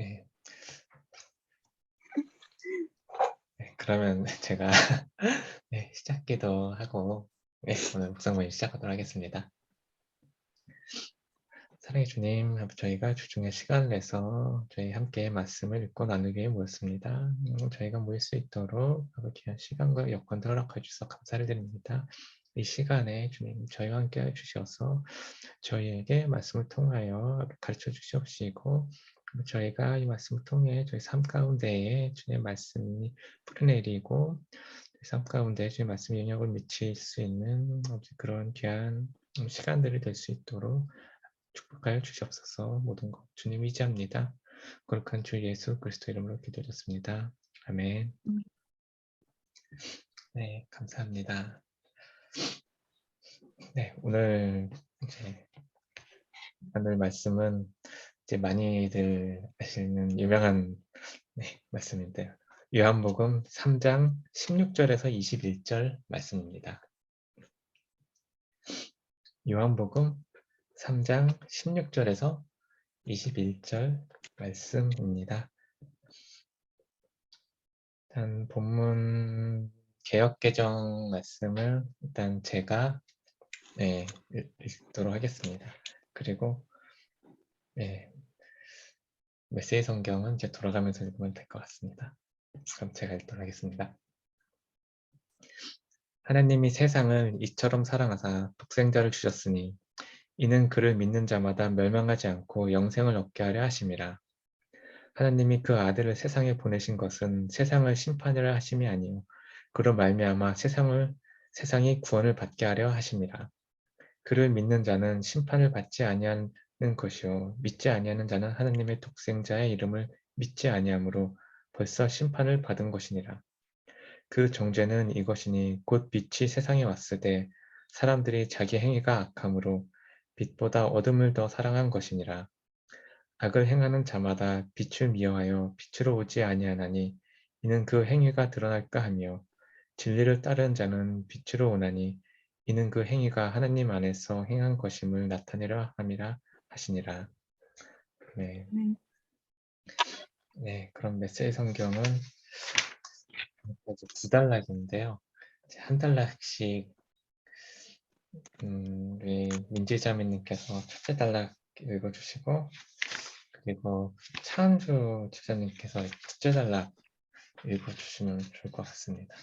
네. 네, 그러면 제가 네, 시작기도 하고 네, 오늘 묵상 모임 시작하도록 하겠습니다. 사랑의 주님, 저희가 주중에 시간을 내서 저희 함께 말씀을 읽고 나누기 위해 모였습니다. 저희가 모일 수 있도록 귀한 시간과 여건들 허락해 주셔서 감사를 드립니다. 이 시간에 주님 저희와 함께 해주셔서 저희에게 말씀을 통하여 가르쳐 주시옵시고 저희가 이 말씀을 통해 저희 삶 가운데에 주님의 말씀이 뿌리내리고 삶 가운데 주의 말씀 영향을 미칠 수 있는 그런 귀한 시간들이 될 수 있도록 축복하여 주시옵소서. 모든 것 주님 의지합니다. 거룩한 주 예수 그리스도 이름으로 기도드렸습니다. 아멘. 네, 감사합니다. 네, 오늘 이제 나눌 말씀은 이제 많이들 아시는 유명한 말씀인데요. 요한복음 3장 16절에서 21절 말씀입니다. 요한복음 3장 16절에서 21절 말씀입니다. 일단 본문 개역개정 말씀을 일단 제가 읽도록 하겠습니다. 그리고 메시지 성경은 이제 돌아가면서 읽으면 될 것 같습니다. 그럼 제가 읽도록 하겠습니다. 하나님이 세상을 이처럼 사랑하사 독생자를 주셨으니 이는 그를 믿는 자마다 멸망하지 않고 영생을 얻게 하려 하심이라. 하나님이 그 아들을 세상에 보내신 것은 세상을 심판하려 하심이 아니요 그로 말미암아 세상이 구원을 받게 하려 하심이라. 그를 믿는 자는 심판을 받지 아니하는 것이요 믿지 아니하는 자는 하나님의 독생자의 이름을 믿지 아니하므로 벌써 심판을 받은 것이니라. 그 정죄는 이것이니 곧 빛이 세상에 왔을 때 사람들이 자기 행위가 악함으로 빛보다 어둠을 더 사랑한 것이니라. 악을 행하는 자마다 빛을 미워하여 빛으로 오지 아니하나니 이는 그 행위가 드러날까 하며 진리를 따르는 자는 빛으로 오나니 이는 그 행위가 하나님 안에서 행한 것임을 나타내려 함이라 하시니라. 네, 그럼 메시지 성경은 두 단락인데요. 한 단락씩 우리 민지자매님께서 첫째 단락 읽어주시고 그리고 차은주 지사님께서 둘째 단락 읽어주시면 좋을 것 같습니다.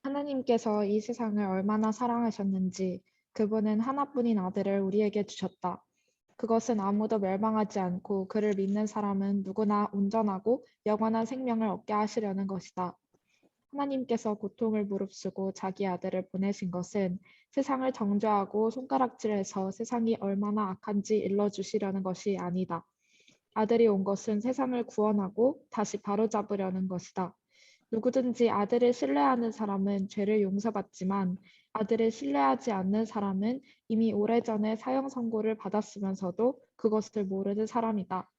하나님께서 이 세상을 얼마나 사랑하셨는지 그분은 하나뿐인 아들을 우리에게 주셨다. 그것은 아무도 멸망하지 않고 그를 믿는 사람은 누구나 온전하고 영원한 생명을 얻게 하시려는 것이다. 하나님께서 고통을 무릅쓰고 자기 아들을 보내신 것은 세상을 정죄하고 손가락질해서 세상이 얼마나 악한지 일러주시려는 것이 아니다. 아들이 온 것은 세상을 구원하고 다시 바로잡으려는 것이다. 누구든지 아들을 신뢰하는 사람은 죄를 용서받지만 아들을 신뢰하지 않는 사람은 이미 오래전에 사형 선고를 받았으면서도 그것을 모르는 사람이다.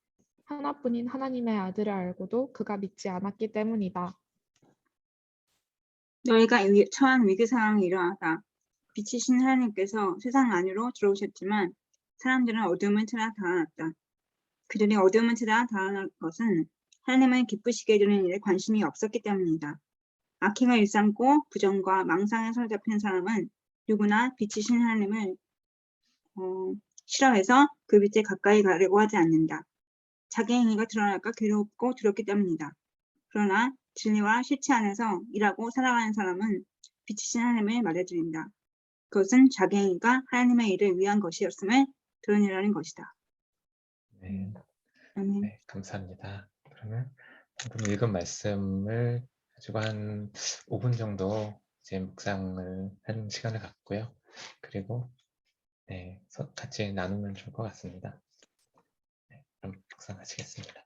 하나뿐인 하나님의 아들을 알고도 그가 믿지 않았기 때문이다. 너희가 처한 위기 상황이 이러하다. 빛이신 하나님께서 세상 안으로 들어오셨지만 사람들은 어둠을 찾아 달아났다. 그들이 어둠을 찾아 달아난 것은 하나님을 기쁘시게 해주는 일에 관심이 없었기 때문이다. 악행을 일삼고 부정과 망상에 사로잡힌 사람은 누구나 빛이신 하나님을 싫어해서 그 빛에 가까이 가려고 하지 않는다. 자기 행위가 드러날까 괴롭고 두렵기 때문이다. 그러나 진리와 실체 안에서 일하고 살아가는 사람은 빛이신 하나님을 말해드린다. 그것은 자기 행위가 하나님의 일을 위한 것이었음을 드러내라는 것이다. 네, 아멘. 네, 감사합니다. 그러면 방금 읽은 말씀을 가지고 한 5분 정도 이제 묵상을 하는 시간을 갖고요. 그리고 같이 나누면 좋을 것 같습니다. 그럼 묵상하시겠습니다.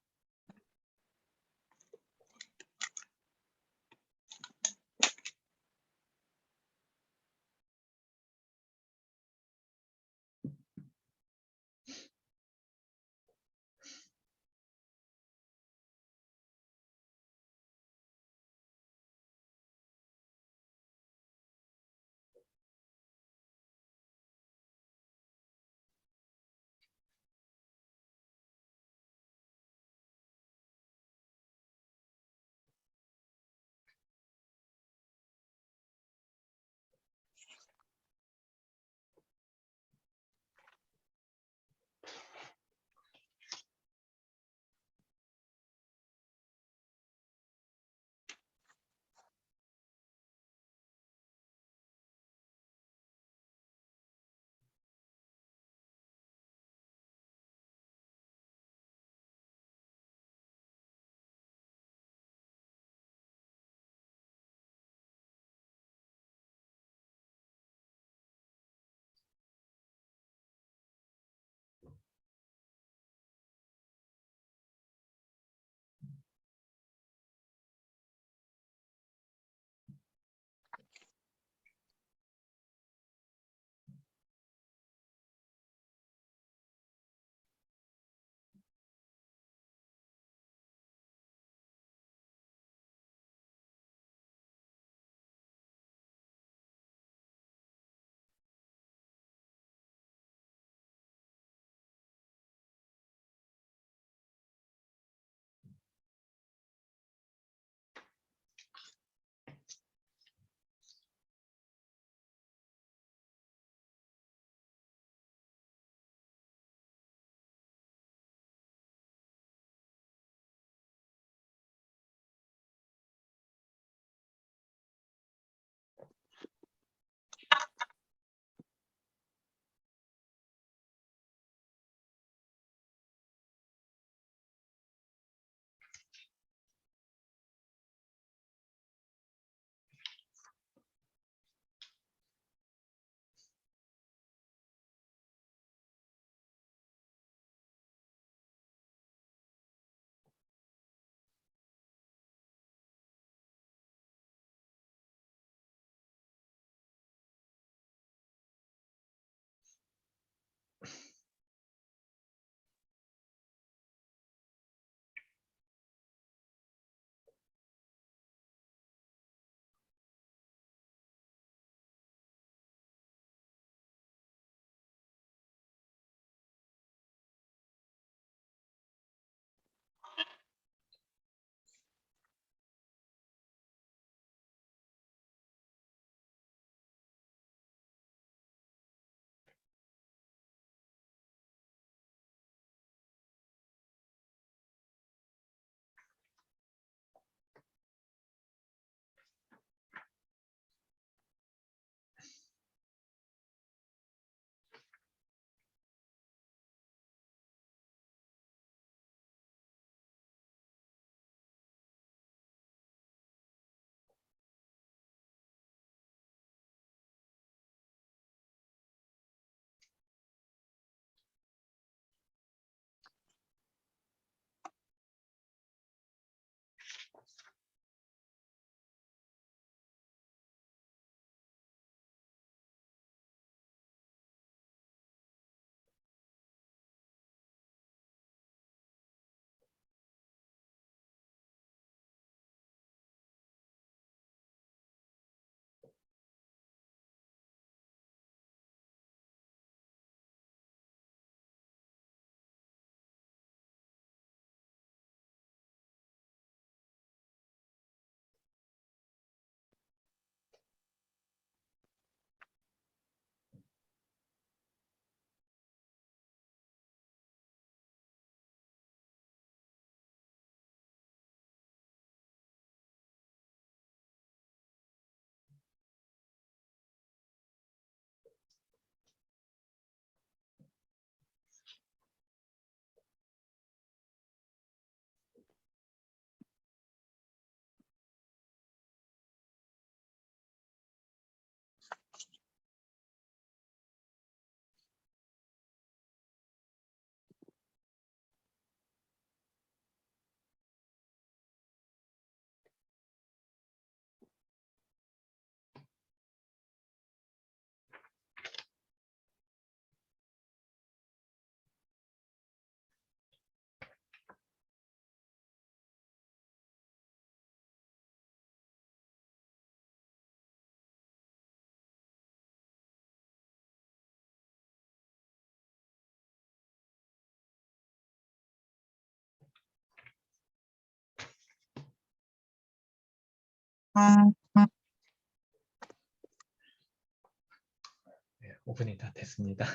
네, 5분이 다 됐습니다.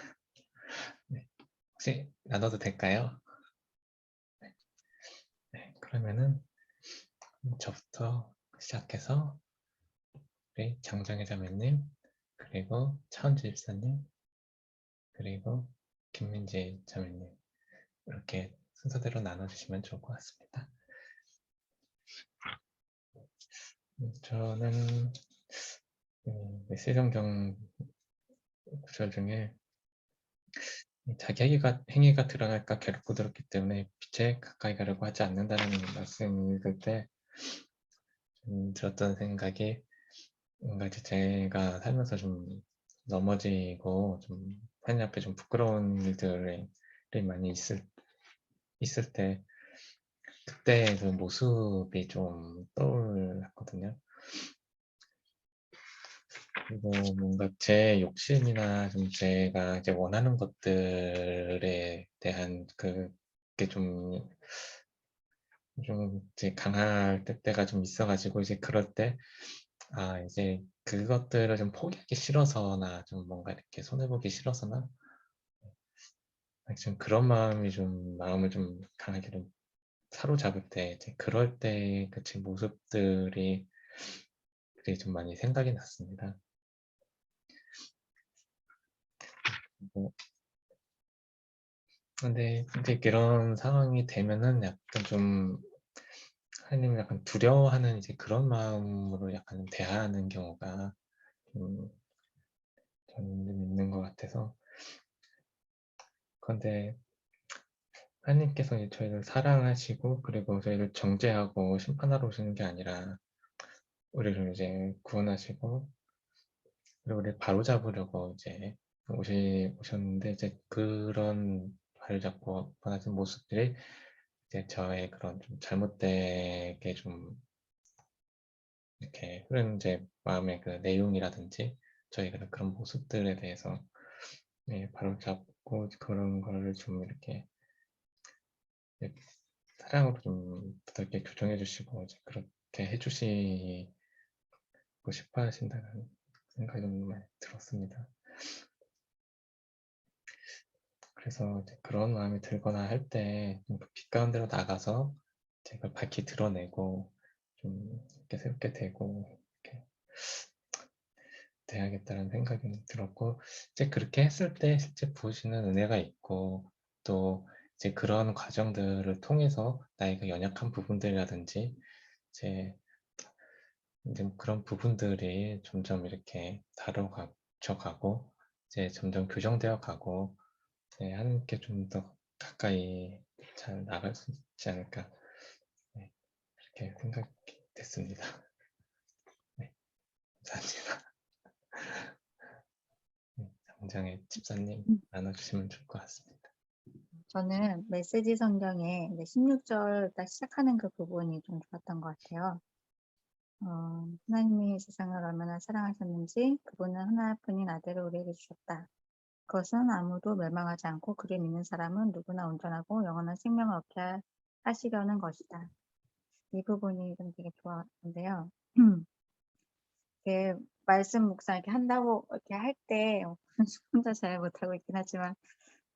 네, 혹시 나눠도 될까요? 네, 그러면은 저부터 시작해서 우리 장정혜 자매님, 그리고 차은주 집사님, 그리고 김민지 자매님 이렇게 순서대로 나눠주시면 좋을 것 같습니다. 저는 세종경 구절 중에 자기 행위가 드러날까 괴롭고 들었기 때문에 빛에 가까이 가려고 하지 않는다는 말씀을 읽을 때 들었던 생각이 뭔가 이제 제가 살면서 좀 넘어지고 좀 하나님 앞에 좀 부끄러운 일들이 많이 있을 때 그때 그 모습이 좀 떠올랐거든요. 그리고 뭔가 제 욕심이나 좀 제가 이제 원하는 것들에 대한 그게 좀 이제 강할 때가 좀 있어가지고 이제 그럴 때 이제 그것들을 좀 포기하기 싫어서나 좀 뭔가 이렇게 손해보기 싫어서나 좀 그런 마음을 좀 강하게 좀 사로잡을 때 이제 그럴 때 그 제 모습들이 그게 좀 많이 생각이 났습니다. 뭐, 근데 이제 그런 상황이 되면은 약간 좀 하나님을 약간 두려워하는 이제 그런 마음으로 약간 대하는 경우가 좀 저는 좀 있는 것 같아서 그런데 하나님께서 이제 저희를 사랑하시고 그리고 저희를 정죄하고 심판하러 오시는 게 아니라 우리를 이제 구원하시고 그리고 우리를 바로잡으려고 이제 오셨는데 이제 그런 바로잡고 원하시는 모습들이 이제 저의 그런 좀 잘못되게 좀 이렇게 흐르는 이제 마음의 그 내용이라든지 저희 그런 모습들에 대해서 바로잡고 그런 거를 좀 이렇게 사랑으로 좀 부드럽게 교정해 주시고 이제 그렇게 해주시고 싶어 하신다는 생각이 좀 많이 들었습니다. 그래서 이제 그런 마음이 들거나 할 때 빛 가운데로 나가서 제가 밝히 드러내고 좀 이렇게 새롭게 되고 이렇게 돼야겠다는 생각이 들었고 이제 그렇게 했을 때 실제 부으시는 은혜가 있고 또 이제 그런 과정들을 통해서 나의 그 연약한 부분들이라든지 이제 그런 부분들이 점점 이렇게 다뤄져 가고 이제 점점 교정되어 가고 하나님께 좀 더 가까이 잘 나갈 수 있지 않을까 그렇게 생각이 됐습니다. 네, 감사합니다. 장장의 집사님 나눠주시면 좋을 것 같습니다. 저는 메시지 성경에 16절 딱 시작하는 그 부분이 좀 좋았던 것 같아요. 하나님이 세상을 얼마나 사랑하셨는지 그분은 하나뿐인 아들을 우리에게 주셨다. 그것은 아무도 멸망하지 않고 그를 믿는 사람은 누구나 온전하고 영원한 생명을 얻게 하시려는 것이다. 이 부분이 좀 되게 좋았는데요. 이렇게 말씀 묵상 이렇게 한다고 이렇게 할 때 혼자 잘 못하고 있긴 하지만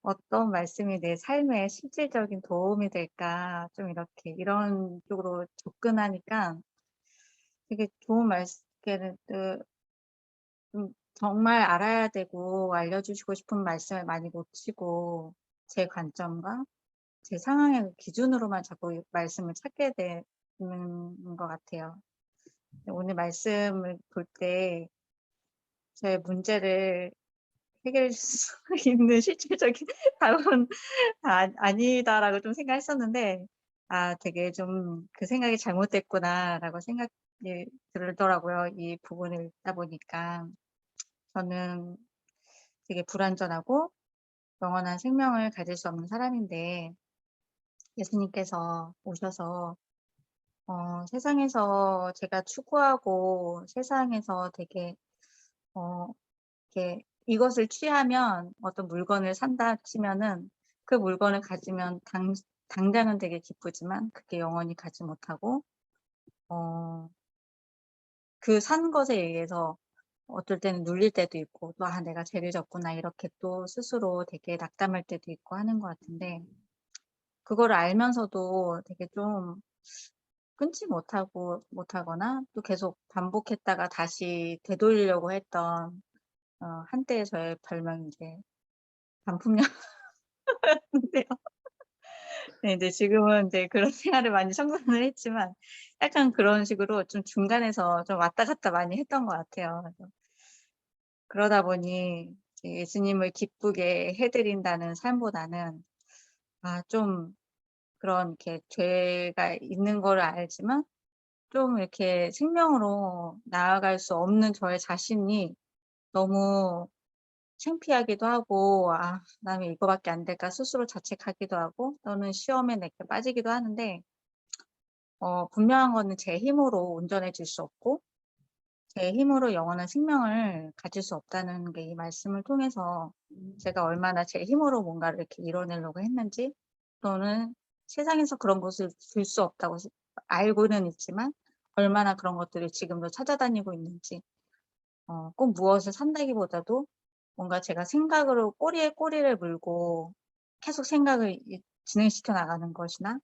어떤 말씀이 내 삶에 실질적인 도움이 될까 좀 이렇게 이런 쪽으로 접근하니까 되게 좋은 말씀을 정말 알아야 되고 알려주시고 싶은 말씀을 많이 놓치고 제 관점과 제 상황의 기준으로만 자꾸 말씀을 찾게 되는 것 같아요. 오늘 말씀을 볼 때 제 문제를 해결할 수 있는 실질적인 답은 아니다라고 좀 생각했었는데 되게 좀 '그 생각이 잘못됐구나.'라고 생각이 들더라고요. 이 부분을 읽다 보니까. 저는 되게 불완전하고 영원한 생명을 가질 수 없는 사람인데 예수님께서 오셔서 세상에서 제가 추구하고 세상에서 되게 이렇게 이것을 취하면 어떤 물건을 산다 치면은 그 물건을 가지면 당장은 되게 기쁘지만 그게 영원히 가지 못하고 그 산 것에 의해서 어떨 때는 눌릴 때도 있고 또 '아 내가 죄를 졌구나.' 이렇게 또 스스로 되게 낙담할 때도 있고 하는 것 같은데 그거를 알면서도 되게 좀 끊지 못하거나 또 계속 반복했다가 다시 되돌리려고 했던 한때의 저의 별명이 이제 반품녀였는데요. 네 인제 지금은 인제 그런 생활을 많이 청산을 했지만 약간 그런 식으로 좀 중간에서 좀 왔다 갔다 많이 했던 것 같아요. 그래서 그러다 보니 이제 예수님을 기쁘게 해 드린다는 삶보다는 좀 그런 이렇게 죄가 있는 거를 알지만 좀 이렇게 생명으로 나아갈 수 없는 저의 자신이 너무 창피하기도 하고 '아 나 왜 이거밖에 안 될까.' 스스로 자책하기도 하고 또는 시험에 이렇게 빠지기도 하는데 분명한 거는 제 힘으로 온전해질 수 없고 제 힘으로 영원한 생명을 가질 수 없다는 게 이 말씀을 통해서 제가 얼마나 제 힘으로 뭔가를 이렇게 이뤄내려고 했는지 또는 세상에서 그런 것을 줄 수 없다고 알고는 있지만 얼마나 그런 것들을 지금도 찾아다니고 있는지 꼭 무엇을 산다기보다도 뭔가 제가 생각으로 꼬리에 꼬리를 물고 계속 생각을 진행시켜 나가는 것이나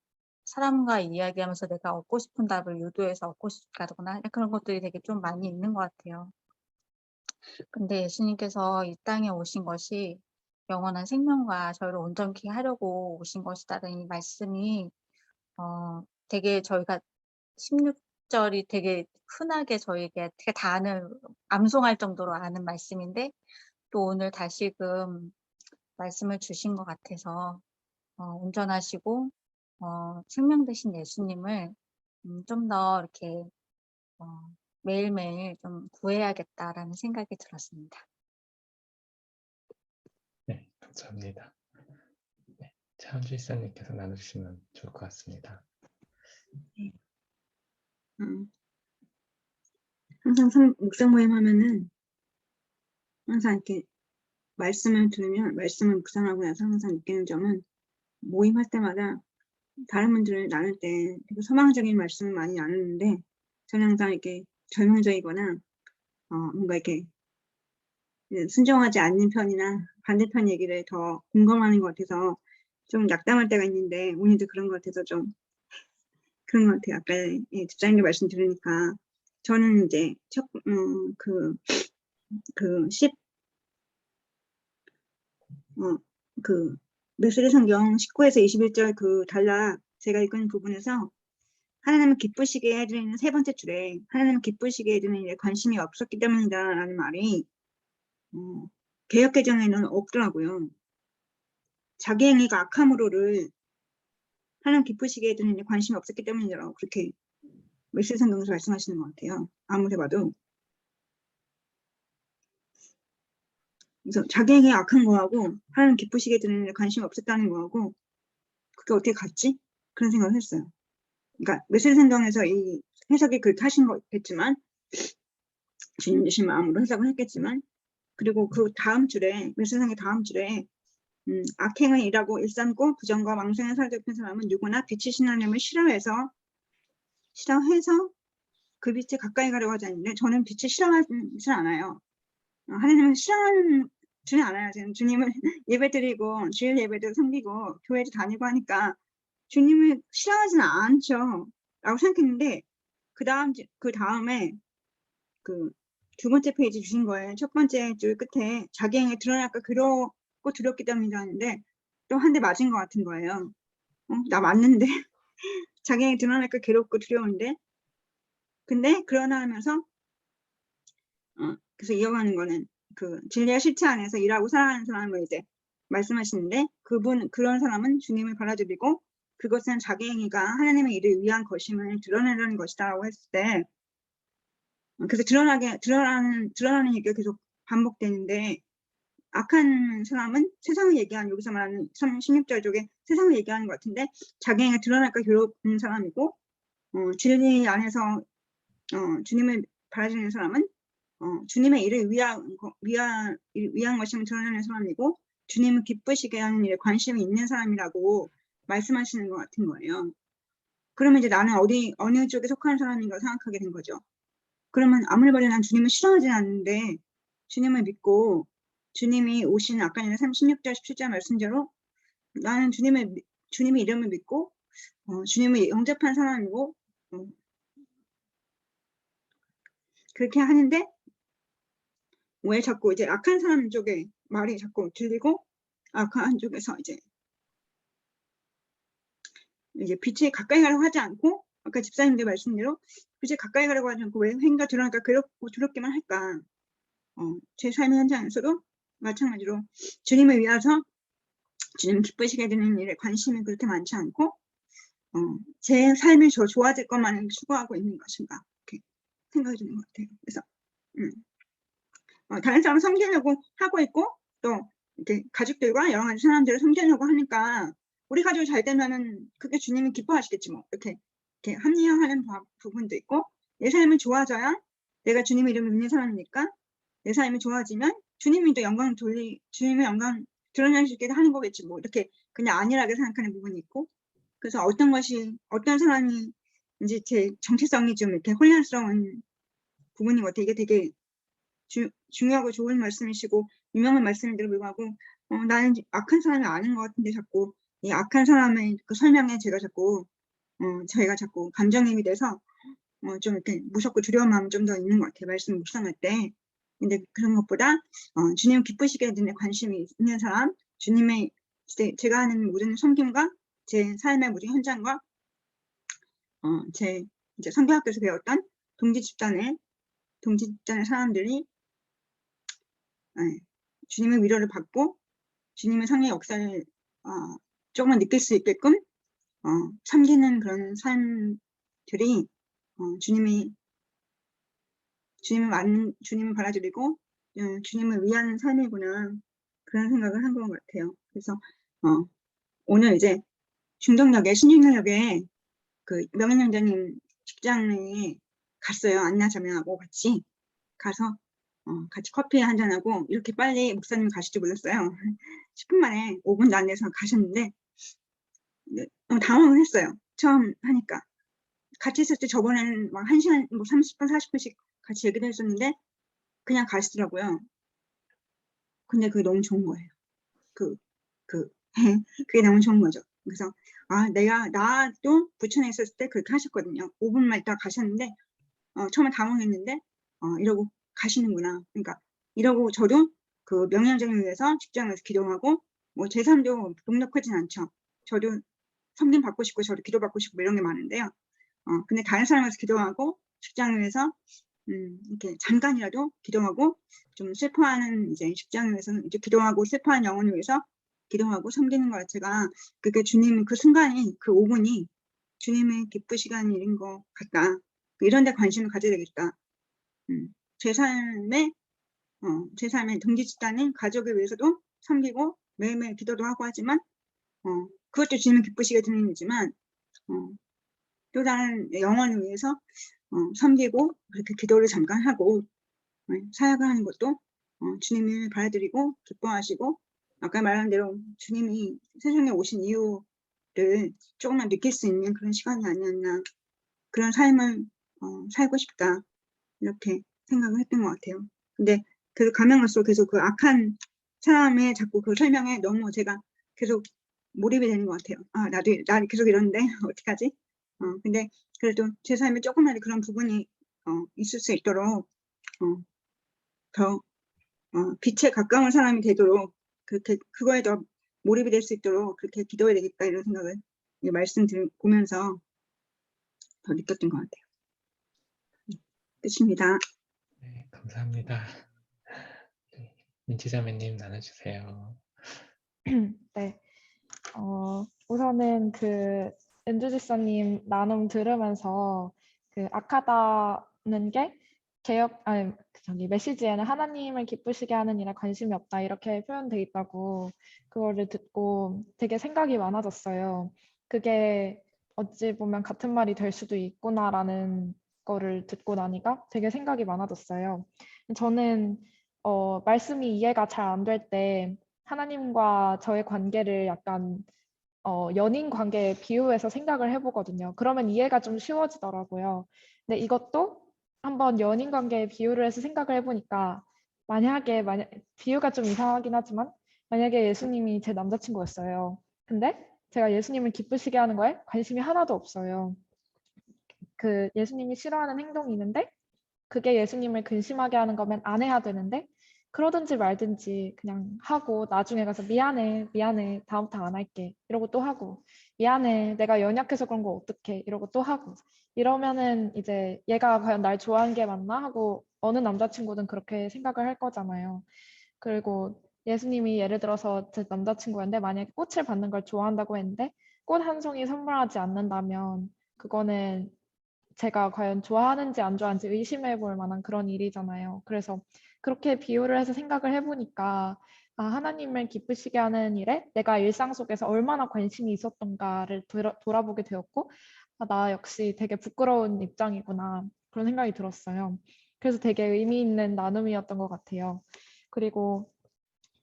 사람과 이야기하면서 내가 얻고 싶은 답을 유도해서 얻고 싶다거나 그런 것들이 되게 좀 많이 있는 것 같아요. 근데 예수님께서 이 땅에 오신 것이 영원한 생명과 저희를 온전케 하려고 오신 것이다라는 이 말씀이 되게 저희가 16 절이 되게 흔하게 저희에게 되게 다 아는 암송할 정도로 아는 말씀인데 또 오늘 다시금 말씀을 주신 것 같아서 온전하시고 생명 되신 예수님을 좀 더 이렇게 매일매일 좀 구해야겠다라는 생각이 들었습니다. 네, 감사합니다. 네, 차은주 이사님께서 나눠주시면 좋을 것 같습니다. 항상 묵상 모임 하면은 항상 이렇게 말씀을 들으면 말씀을 묵상하고 나서 항상 느끼는 점은 모임할 때마다 다른 분들을 나눌 때 되게 소망적인 말씀을 많이 나누는데 저는 항상 이렇게 절망적이거나 뭔가 이렇게 순종하지 않는 편이나 반대편 얘기를 더 공감하는 것 같아서 좀 낙담할 때가 있는데 오늘도 그런 것 같아서 좀 그런 것 같아요. 아까 집사님들 말씀 들으니까 저는 이제 메시지 성경 19에서 21절 그 단락 제가 읽은 부분에서 하나님을 기쁘시게 해드리는 세 번째 줄에 하나님을 기쁘시게 해드리는 일에 관심이 없었기 때문이다라는 말이 개역개정에는 없더라고요. 자기 행위가 악함으로를 하나님 기쁘시게 해드리는 일에 관심이 없었기 때문이라고 그렇게 메시지 성경에서 말씀하시는 것 같아요. 아무리 봐도. 그래서 자기 행위가 악한 거하고 하나님 기쁘시게 해드리는 일에 관심이 없었다는 거하고 그게 어떻게 같지? 그런 생각을 했어요. 그러니까 메시지 성경에서 이 해석이 그렇게 하신 거겠지만 주님 주신 마음으로 해석을 했겠지만 그리고 그 다음 줄에 메시지 성경 다음 줄에 악행을 일하고 일삼고 부정과 망성에 사로잡힌 사람은 누구나 빛이신 하나님을 싫어해서 그 빛에 가까이 가려고 하지 않는데 저는 빛을 싫어하지 않아요. 하나님을 싫어하지는 않아요. 저는 주님을 예배드리고 주일 예배도 섬기고 교회도 다니고 하니까 주님을 싫어하지는 않죠. 라고 생각했는데 그 다음에 그 두 번째 페이지 주신 거예요. 첫 번째 줄 끝에 자기 행위 드러날까 괴롭고 두렵기 때문이다 하는데 또 한 대 맞은 것 같은 거예요. 나 맞는데 자기 행위 드러날까 괴롭고 두려운데 근데 그러나 하면서 그래서 이어가는 거는 그 진리와 실체 안에서 일하고 살아가는 사람을 이제 말씀하시는데 그런 사람은 주님을 받아들이고 그것은 자기 행위가 하나님의 일을 위한 것임을 드러내려는 것이다라고 했을 때 그래서 드러나는 얘기가 계속 반복되는데 악한 사람은 세상을 얘기하는 여기서 말하는 16절 쪽에 세상을 얘기하는 것 같은데 자기 행위가 드러날까 괴롭은 사람이고 진리 안에서 주님을 받아들이는 사람은 주님의 일을 위한 것임을 드러내는 사람이고 주님을 기쁘시게 하는 일에 관심이 있는 사람이라고 말씀하시는 것 같은 거예요. 그러면 이제 나는 어느 쪽에 속하는 사람인가 생각하게 된 거죠. 그러면 아무리 봐도 난 주님을 싫어하진 않는데 주님을 믿고 주님이 오신 아까 전에 36절 17절 말씀대로 나는 주님의 이름을 믿고 주님을 영접한 사람이고 그렇게 하는데 왜 자꾸 이제 악한 사람 쪽에 말이 자꾸 들리고 악한 쪽에서 이제 빛에 가까이 가려고 하지 않고 아까 집사님들 말씀대로 빛에 가까이 가려고 하지 않고 왜 행위가 드러나니까 두렵게만 할까? 제 삶의 현장에서도 마찬가지로 주님을 위해서 주님 기쁘시게 되는 일에 관심이 그렇게 많지 않고 제 삶이 좋아질 것만을 추구하고 있는 것인가 이렇게 생각이 드는 것 같아요. 그래서 다른 사람을 섬기려고 하고 있고 또 이렇게 가족들과 여러 가지 사람들을 섬기려고 하니까 우리 가족이 잘 되면은 그게 주님이 기뻐하시겠지 뭐 이렇게 합리화하는 부분도 있고 내 삶이 좋아져야 내가 주님의 이름을 믿는 사람이니까 내 삶이 좋아지면 주님이 또 주님의 영광 드러낼 수 있게 하는 거겠지 뭐 이렇게 그냥 안일하게 생각하는 부분이 있고 그래서 어떤 사람이 이제 제 정체성이 좀 이렇게 혼란스러운 부분인 것 같아요. 이게 되게 중요하고 좋은 말씀이시고 유명한 말씀인데도 불구하고 나는 악한 사람이 아닌 것 같은데 자꾸 이 악한 사람의 그 설명에 저희가 자꾸 감정이입이 돼서 좀 이렇게 무섭고 두려운 마음이 좀 더 있는 것 같아요. 말씀 묵상할 때. 근데 그런 것보다 주님 기쁘시게 되는 관심이 있는 사람, 주님의 제가 하는 모든 섬김과 제 삶의 모든 현장과 제 이제 선교학교에서 배웠던 동지 집단의 사람들이 주님의 위로를 받고 주님의 성의 역사를 조금만 느낄 수 있게끔 섬기는 그런 삶들이 주님을 받아들이고 주님을 위한 삶이구나 그런 생각을 한 것 같아요. 그래서 오늘 이제 신중역에 그 명현영자님 직장에 갔어요. 안나자매하고 같이 가서 같이 커피 한잔하고 이렇게 빨리 목사님 가실 줄 몰랐어요. 10분 만에 5분도 안 돼서 가셨는데 당황을 했어요. 처음 하니까. 같이 있을 때 저번에는 막 1시간, 뭐 30분, 40분씩 같이 얘기도 했었는데 그냥 가시더라고요. 근데 그게 너무 좋은 거예요. 그게 너무 좋은 거죠. 그래서 나도 부천에 있었을 때 그렇게 하셨거든요. 5분만 있다가 가셨는데 처음에 당황했는데 이러고 가시는구나. 그러니까 이러고 저도 그 명령적을 위해서 직장에서 기도하고 뭐 제 삶도 녹록하진 않죠. 저도 섬김 받고 싶고 저도 기도 받고 싶고 이런 게 많은데요. 근데 다른 사람에서 기도하고 직장에서 이렇게 잠깐이라도 기도하고 좀 슬퍼하는 이제 직장에서 이제 기도하고 슬퍼하는 영혼을 위해서 기도하고 섬기는 것 자체가 그게 주님 그 순간이 그 5분이 주님의 기쁘시간 일인 것 같다. 이런 데 관심을 가져야 되겠다. 제 삶의 동지 집단인 가족을 위해서도 섬기고 매일매일 기도도 하고 하지만 그것도 주님을 기쁘시게 되는 일이지만 또 다른 영혼을 위해서 섬기고 그렇게 기도를 잠깐 하고 사역을 하는 것도 주님을 받아들이고 기뻐하시고 아까 말한 대로 주님이 세상에 오신 이유를 조금만 느낄 수 있는 그런 시간이 아니었나 그런 삶을 살고 싶다 이렇게 생각을 했던 것 같아요. 근데 계속 가면 갈수록 계속 그 악한 사람의 자꾸 그 설명에 너무 제가 계속 몰입이 되는 것 같아요. 나도 계속 이러는데 어떡하지? 근데 그래도 제 삶에 조금이라도 그런 부분이 있을 수 있도록 더 빛에 가까운 사람이 되도록 그렇게 그거에 더 몰입이 될 수 있도록 그렇게 기도해야 되겠다 이런 생각을 말씀 보면서 더 느꼈던 것 같아요. 끝입니다. 네, 감사합니다. 네, 민지자매님 나눠주세요. 네. 우선은 그 은주 집사님 나눔 들으면서 그 악하다는 게 메시지에는 하나님을 기쁘시게 하는 일에 관심이 없다 이렇게 표현돼 있다고 그거를 듣고 되게 생각이 많아졌어요. 그게 어찌 보면 같은 말이 될 수도 있구나라는 거를 듣고 나니까 되게 생각이 많아졌어요. 저는 말씀이 이해가 잘 안 될 때 하나님과 저의 관계를 약간 연인 관계에 비유해서 생각을 해보거든요. 그러면 이해가 좀 쉬워지더라고요. 근데 이것도 한번 연인 관계에 비유를 해서 생각을 해보니까 만약에 비유가 좀 이상하긴 하지만 만약에 예수님이 제 남자친구였어요. 근데 제가 예수님을 기쁘시게 하는 거에 관심이 하나도 없어요. 그 예수님이 싫어하는 행동이 있는데 그게 예수님을 근심하게 하는 거면 안 해야 되는데 그러든지 말든지 그냥 하고 나중에 가서 미안해, 미안해, 다음부터 안 할게 이러고 또 하고 미안해, 내가 연약해서 그런 거 어떡해 이러고 또 하고 이러면은 이제 얘가 과연 날 좋아하는 게 맞나 하고 어느 남자친구든 그렇게 생각을 할 거잖아요. 그리고 예수님이 예를 들어서 제 남자친구였는데 만약에 꽃을 받는 걸 좋아한다고 했는데 꽃 한 송이 선물하지 않는다면 그거는 제가 과연 좋아하는지 안 좋아하는지 의심해 볼 만한 그런 일이잖아요. 그래서 그렇게 비유를 해서 생각을 해보니까 아, 하나님을 기쁘시게 하는 일에 내가 일상 속에서 얼마나 관심이 있었던가를 돌아보게 되었고 아, 나 역시 되게 부끄러운 입장이구나 그런 생각이 들었어요. 그래서 되게 의미 있는 나눔이었던 것 같아요. 그리고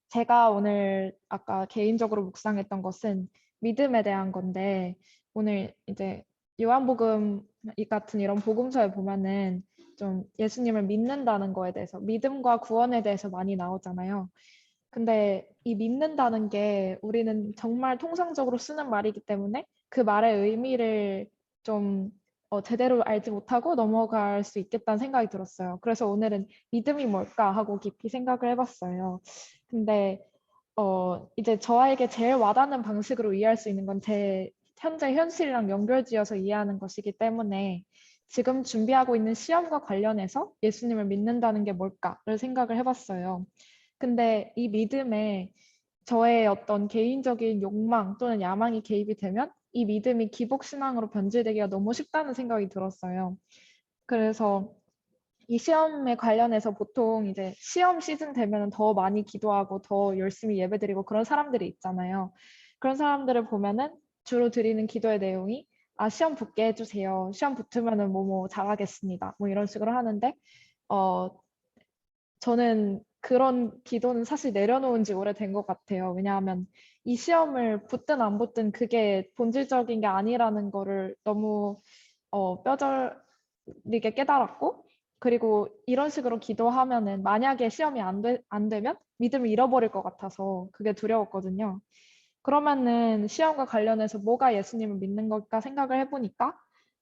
제가 오늘 아까 개인적으로 묵상했던 것은 믿음에 대한 건데 오늘 이제 요한복음 이 같은 이런 복음서에 보면은 좀 예수님을 믿는다는 거에 대해서 믿음과 구원에 대해서 많이 나오잖아요. 근데 이 믿는다는 게 우리는 정말 통상적으로 쓰는 말이기 때문에 그 말의 의미를 좀 제대로 알지 못하고 넘어갈 수 있겠다는 생각이 들었어요. 그래서 오늘은 믿음이 뭘까 하고 깊이 생각을 해봤어요. 근데 이제 저에게 제일 와닿는 방식으로 이해할 수 있는 건 제 현재 현실이랑 연결지어서 이해하는 것이기 때문에 지금 준비하고 있는 시험과 관련해서 예수님을 믿는다는 게 뭘까를 생각을 해봤어요. 근데 이 믿음에 저의 어떤 개인적인 욕망 또는 야망이 개입이 되면 이 믿음이 기복신앙으로 변질되기가 너무 쉽다는 생각이 들었어요. 그래서 이 시험에 관련해서 보통 이제 시험 시즌 되면 더 많이 기도하고 더 열심히 예배드리고 그런 사람들이 있잖아요. 그런 사람들을 보면은 주로 드리는 기도의 내용이 아, 시험 붙게 해주세요. 시험 붙으면은 뭐뭐 잘하겠습니다. 뭐 이런 식으로 하는데 어, 저는 그런 기도는 사실 내려놓은 지 오래된 것 같아요. 왜냐하면 이 시험을 붙든 안 붙든 그게 본질적인 게 아니라는 거를 너무 뼈저리게 깨달았고 그리고 이런 식으로 기도하면은 만약에 시험이 안 되면 믿음을 잃어버릴 것 같아서 그게 두려웠거든요. 그러면은 시험과 관련해서 뭐가 예수님을 믿는 걸까 생각을 해보니까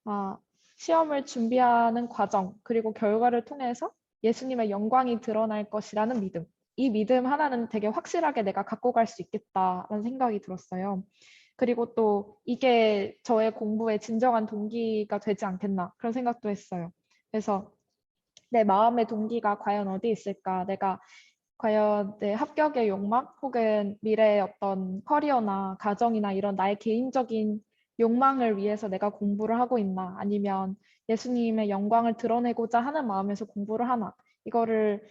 아, 시험을 준비하는 과정 그리고 결과를 통해서 예수님의 영광이 드러날 것이라는 믿음. 이 믿음 하나는 되게 확실하게 내가 갖고 갈 수 있겠다라는 생각이 들었어요. 그리고 또 이게 저의 공부의 진정한 동기가 되지 않겠나 그런 생각도 했어요. 그래서 내 마음의 동기가 과연 어디 있을까? 내가 과연 내 합격의 욕망 혹은 미래의 어떤 커리어나 가정이나 이런 나의 개인적인 욕망을 위해서 내가 공부를 하고 있나? 아니면 예수님의 영광을 드러내고자 하는 마음에서 공부를 하나? 이거를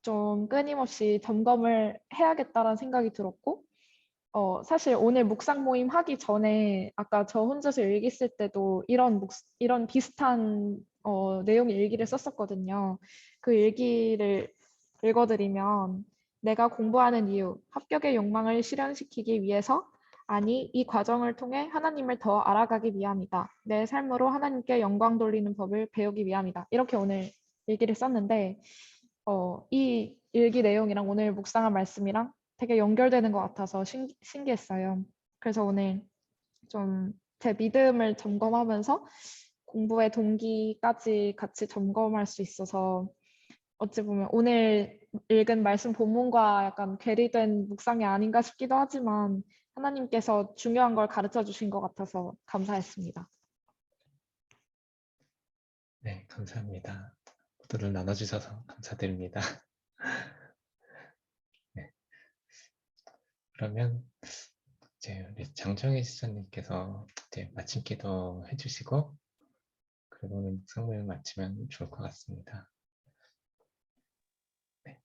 좀 끊임없이 점검을 해야겠다라는 생각이 들었고 사실 오늘 묵상 모임 하기 전에 아까 저 혼자서 일기 쓸 때도 이런 비슷한 내용의 일기를 썼었거든요. 그 일기를 읽어드리면 내가 공부하는 이유, 합격의 욕망을 실현시키기 위해서 아니 이 과정을 통해 하나님을 더 알아가기 위함이다. 내 삶으로 하나님께 영광 돌리는 법을 배우기 위함이다. 이렇게 오늘 일기를 썼는데 이 일기 내용이랑 오늘 묵상한 말씀이랑 되게 연결되는 것 같아서 신기했어요. 그래서 오늘 좀 제 믿음을 점검하면서 공부의 동기까지 같이 점검할 수 있어서 어찌 보면 오늘 읽은 말씀 본문과 약간 괴리된 묵상이 아닌가 싶기도 하지만 하나님께서 중요한 걸 가르쳐 주신 것 같아서 감사했습니다. 네, 감사합니다. 모두를 나눠주셔서 감사드립니다. 네, 그러면 이제 우리 장정희 지사님께서 이제 마침 기도 해주시고 그리고 오늘 묵상을 마치면 좋을 것 같습니다. 네,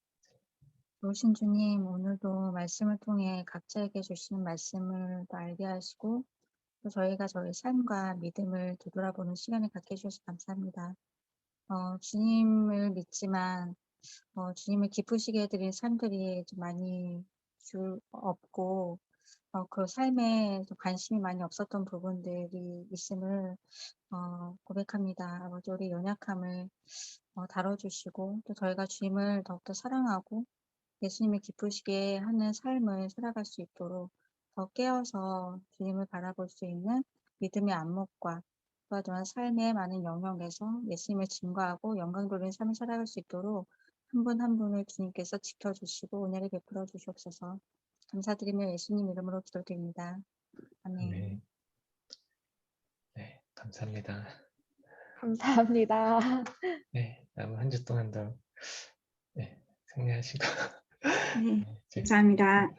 좋으신 주님, 오늘도 말씀을 통해 각자에게 주시는 말씀을 또 알게 하시고 또 저희가 저희 삶과 믿음을 되돌아보는 시간을 갖게 해주셔서 감사합니다. 주님을 믿지만 주님을 기쁘시게 해드린 삶들이 좀 많이 없고 그 삶에 좀 관심이 많이 없었던 부분들이 있음을 고백합니다. 아버지 우리 연약함을 다뤄주시고 또 저희가 주님을 더욱더 사랑하고 예수님이 기쁘시게 하는 삶을 살아갈 수 있도록 더 깨어서 주님을 바라볼 수 있는 믿음의 안목과 또한 삶의 많은 영역에서 예수님을 증거하고 영광 돌리는 삶을 살아갈 수 있도록 한 분 한 분을 주님께서 지켜주시고 은혜를 베풀어 주시옵소서. 감사드리며 예수님 이름으로 기도드립니다. 아멘. 아멘. 네, 감사합니다. 감사합니다. 네, 남은 한 주 동안도 네, 승리하시고 네, 네, 감사합니다.